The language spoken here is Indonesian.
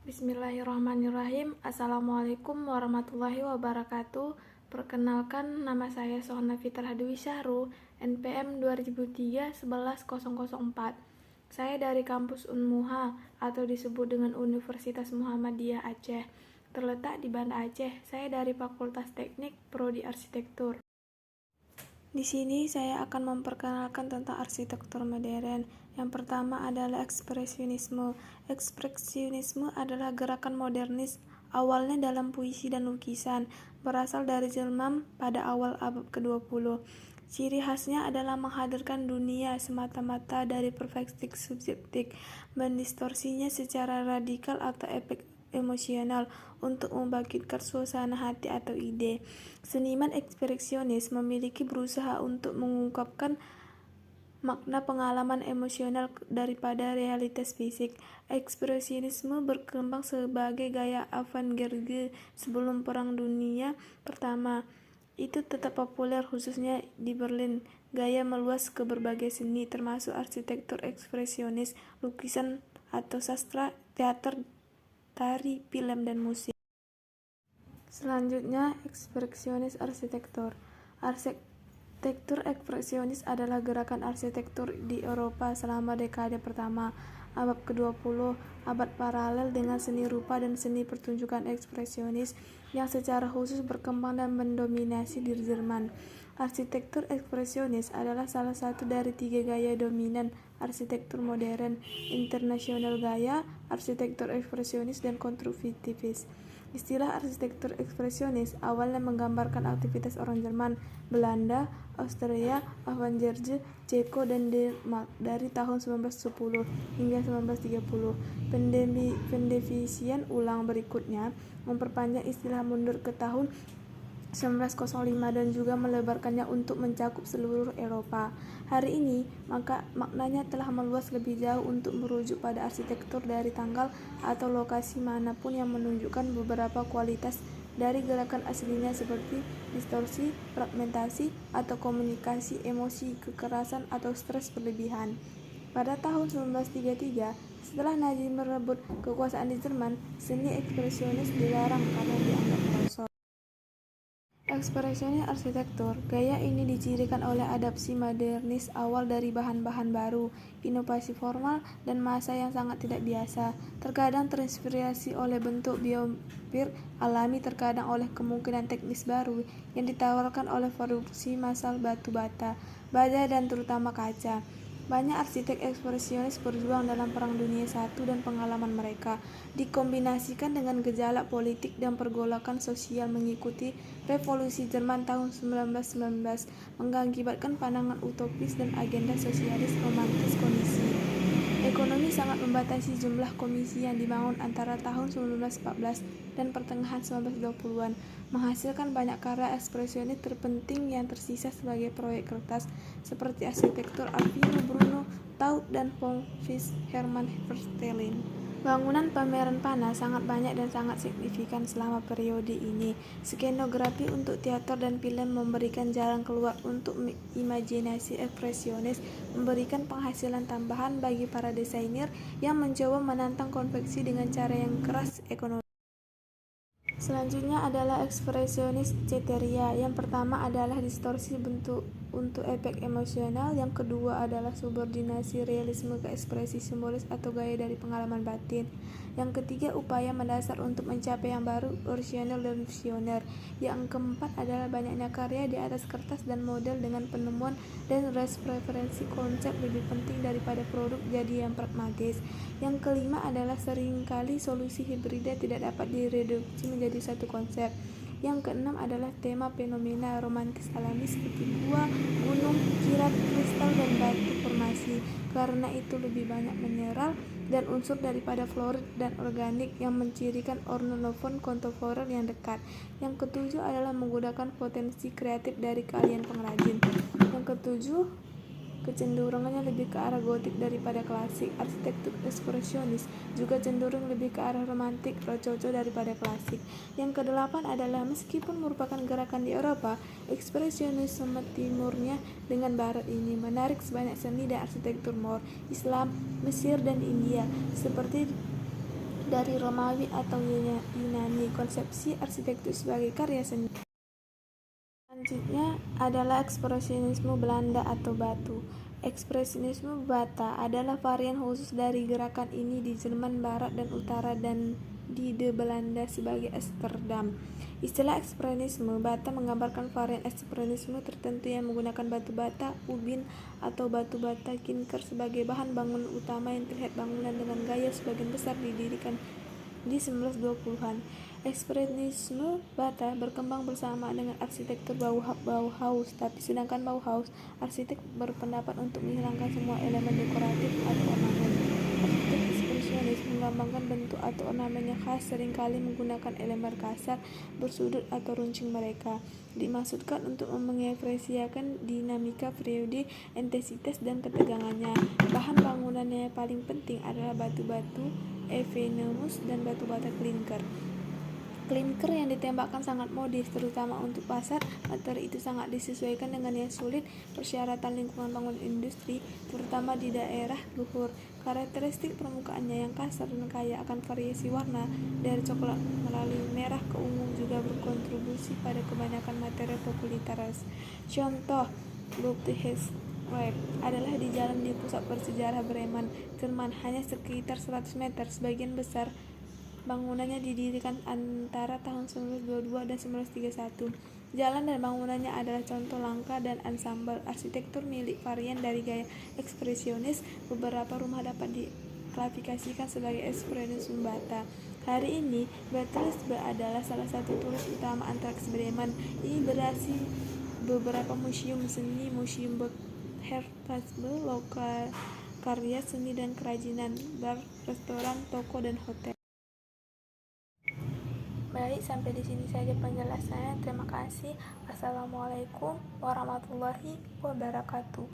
Bismillahirrahmanirrahim. Assalamualaikum warahmatullahi wabarakatuh. Perkenalkan, nama saya Sohna Fitrah Dwi Syahru, NPM 2003-11004. Saya dari kampus Unmuha atau disebut dengan Universitas Muhammadiyah Aceh. Terletak di Banda Aceh. Saya dari Fakultas Teknik, Prodi Arsitektur. Di sini saya akan memperkenalkan tentang arsitektur modern. Yang pertama adalah ekspresionisme. Ekspresionisme adalah gerakan modernis awalnya dalam puisi dan lukisan, berasal dari Jerman pada awal abad ke-20. Ciri khasnya adalah menghadirkan dunia semata-mata dari perspektif subjektif, mendistorsinya secara radikal atau efek emosional untuk membangkitkan suasana hati atau ide. Seniman ekspresionis memiliki berusaha untuk mengungkapkan makna pengalaman emosional daripada realitas fisik. Ekspresionisme berkembang sebagai gaya avant-garde sebelum Perang Dunia Pertama. Itu tetap populer khususnya di Berlin. Gaya meluas ke berbagai seni termasuk arsitektur ekspresionis, lukisan atau sastra, teater, tari, film, dan musik. Selanjutnya, ekspresionis arsitektur. Arsitektur ekspresionis adalah gerakan arsitektur di Eropa selama dekade pertama abad ke-20, abad paralel dengan seni rupa dan seni pertunjukan ekspresionis yang secara khusus berkembang dan mendominasi di Jerman. Arsitektur ekspresionis adalah salah satu dari 3 gaya dominan arsitektur modern: internasional gaya, arsitektur ekspresionis, dan konstruktivis. Istilah arsitektur ekspresionis awalnya menggambarkan aktivitas orang Jerman, Belanda, Austria, Avant-Garde, Ceko, dan Denmark dari tahun 1910 hingga 1930. Pendefinisian ulang berikutnya memperpanjang istilah mundur ke tahun 1905 dan juga melebarkannya untuk mencakup seluruh Eropa. Hari ini, maknanya telah meluas lebih jauh untuk merujuk pada arsitektur dari tanggal atau lokasi manapun yang menunjukkan beberapa kualitas dari gerakan aslinya seperti distorsi, fragmentasi, atau komunikasi emosi, kekerasan, atau stres berlebihan. Pada tahun 1933, setelah Nazi merebut kekuasaan di Jerman, seni ekspresionis dilarang karena dianggap merosot. Ekspresionis arsitektur. Gaya ini dicirikan oleh adaptasi modernis awal dari bahan-bahan baru, inovasi formal, dan masa yang sangat tidak biasa. Terkadang terinspirasi oleh bentuk biometrik alami, terkadang oleh kemungkinan teknis baru yang ditawarkan oleh produksi massal batu bata, baja, dan terutama kaca. Banyak arsitek ekspresionis berjuang dalam Perang Dunia I dan pengalaman mereka dikombinasikan dengan gejala politik dan pergolakan sosial mengikuti Revolusi Jerman tahun 1919 mengakibatkan pandangan utopis dan agenda sosialis romantis kondisi. Ekonomi sangat membatasi jumlah komisi yang dibangun antara tahun 1914 dan pertengahan 1920-an, menghasilkan banyak karya ekspresionis terpenting yang tersisa sebagai proyek kertas seperti arsitektur Alvino Bruno Taut dan Paul Fritz Hermann Verstegen. Bangunan pameran panas sangat banyak dan sangat signifikan selama periode ini. Skenografi untuk teater dan film memberikan jalan keluar untuk imajinasi ekspresionis, memberikan penghasilan tambahan bagi para desainer yang mencoba menantang konvensi dengan cara yang keras ekonomi. Selanjutnya adalah ekspresionis kriteria. Yang pertama adalah distorsi bentuk untuk efek emosional. Yang kedua adalah subordinasi realisme ke ekspresi simbolis atau gaya dari pengalaman batin. Yang ketiga, upaya mendasar untuk mencapai yang baru, orisinal, dan visioner. Yang keempat adalah banyaknya karya di atas kertas dan model dengan penemuan dan referensi konsep lebih penting daripada produk jadi yang pragmatis. Yang kelima adalah seringkali solusi hibrida tidak dapat direduksi menjadi satu konsep. Yang keenam adalah tema fenomena romantis alami seperti gua, gunung, kilat, kristal, dan batu formasi. Karena itu lebih banyak mineral dan unsur daripada fluorid dan organik yang mencirikan organophon kontemporer yang dekat. Yang ketujuh adalah menggunakan potensi kreatif dari kalian pengrajin. Yang ketujuh, kecenderungannya lebih ke arah gotik daripada klasik. Arsitektur ekspresionis juga cenderung lebih ke arah romantik, rococo daripada klasik. Yang kedelapan adalah meskipun merupakan gerakan di Eropa, ekspresionisme timurnya dengan barat ini menarik sebanyak seni dan arsitektur Moor, Islam, Mesir, dan India seperti dari Romawi atau Yunani, konsepsi arsitektur sebagai karya seni. Selanjutnya adalah ekspresionisme Belanda atau Batu. Ekspresionisme Bata adalah varian khusus dari gerakan ini di Jerman Barat dan Utara dan di Belanda sebagai Amsterdam. Istilah ekspresionisme Bata menggambarkan varian ekspresionisme tertentu yang menggunakan batu bata, ubin, atau batu bata klinker sebagai bahan bangunan utama yang terlihat bangunan dengan gaya sebagian besar didirikan di 1920-an. Ekspresionisme Bata berkembang bersama dengan arsitektur Bauhaus, tapi sedangkan Bauhaus, arsitek berpendapat untuk menghilangkan semua elemen dekoratif atau ornamen. Arsitek ekspresionis menggambarkan bentuk atau ornamen yang khas, seringkali menggunakan elemen kasar, bersudut atau runcing mereka. Dimaksudkan untuk mengekspresikan dinamika periode, intensitas, dan ketegangannya. Bahan bangunannya yang paling penting adalah batu-batu evenemus dan batu bata klinker. Klinker yang ditembakkan sangat modis, terutama untuk pasar. Materi itu sangat disesuaikan dengan yang sulit persyaratan lingkungan bangunan industri, terutama di daerah luhur. Karakteristik permukaannya yang kasar dan kaya akan variasi warna, dari coklat melalui merah ke ungu, juga berkontribusi pada kebanyakan material populitas. Contoh, Ludwigsweg adalah di jalan di pusat bersejarah Bremen, Jerman, hanya sekitar 100 meter. Sebagian besar bangunannya didirikan antara tahun 1922 dan 1931. Jalan dan bangunannya adalah contoh langka dan ansambel arsitektur milik varian dari gaya ekspresionis. Beberapa rumah dapat diklasifikasikan sebagai ekspresionisme Bata. Hari ini, Bertelsmann adalah salah satu turis utama antraks Bremen. Ini berasi beberapa museum seni, museum Herfassbel, lokal karya seni dan kerajinan, bar, restoran, toko, dan hotel. Baik, sampai di sini saja penjelasannya. Terima kasih. Wassalamualaikum warahmatullahi wabarakatuh.